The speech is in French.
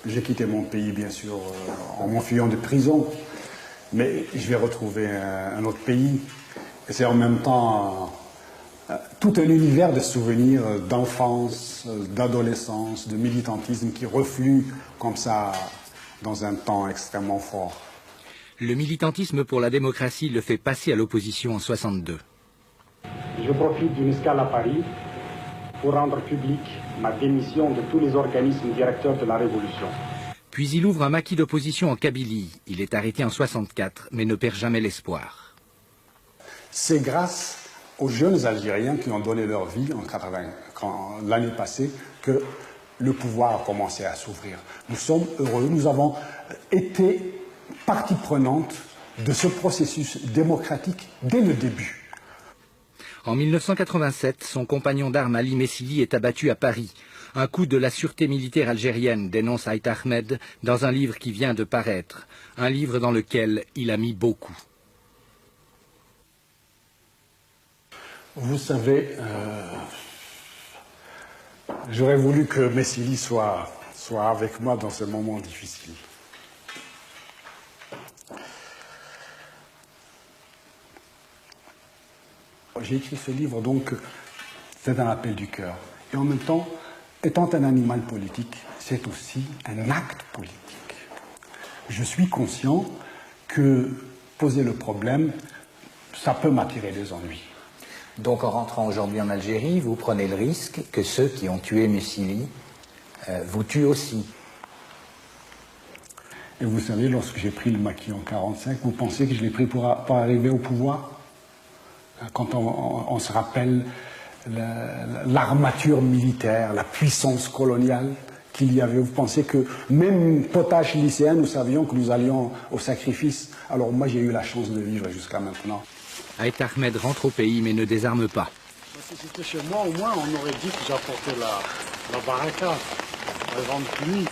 J'ai quitté mon pays, bien sûr, en m'enfuyant de prison, mais je vais retrouver un autre pays. Et c'est en même temps tout un univers de souvenirs d'enfance, d'adolescence, de militantisme qui reflue comme ça dans un temps extrêmement fort. Le militantisme pour la démocratie le fait passer à l'opposition en 62. Je profite d'une escale à Paris pour rendre publique ma démission de tous les organismes directeurs de la Révolution. Puis il ouvre un maquis d'opposition en Kabylie. Il est arrêté en 64, mais ne perd jamais l'espoir. C'est grâce aux jeunes Algériens qui ont donné leur vie en 80, l'année passée, que le pouvoir a commencé à s'ouvrir. Nous sommes heureux, nous avons été partie prenante de ce processus démocratique dès le début. En 1987, son compagnon d'armes Ali Messili est abattu à Paris. Un coup de la sûreté militaire algérienne, dénonce Aït Ahmed dans un livre qui vient de paraître. Un livre dans lequel il a mis beaucoup. Vous savez, j'aurais voulu que Messili soit avec moi dans ce moment difficile. J'ai écrit ce livre, donc, c'est un appel du cœur. Et en même temps, étant un animal politique, c'est aussi un acte politique. Je suis conscient que poser le problème, ça peut m'attirer des ennuis. Donc en rentrant aujourd'hui en Algérie, vous prenez le risque que ceux qui ont tué Messili vous tuent aussi. Et vous savez, lorsque j'ai pris le maquis en 1945, vous pensez que je l'ai pris pour arriver au pouvoir? Quand on se rappelle l'armature militaire, la puissance coloniale qu'il y avait, vous pensez que même potache lycéen, nous savions que nous allions au sacrifice. Alors moi, j'ai eu la chance de vivre jusqu'à maintenant. Aït Ahmed rentre au pays mais ne désarme pas. Si c'était chez moi, au moins, on aurait dit que j'apportais la baraka, la grande pluie.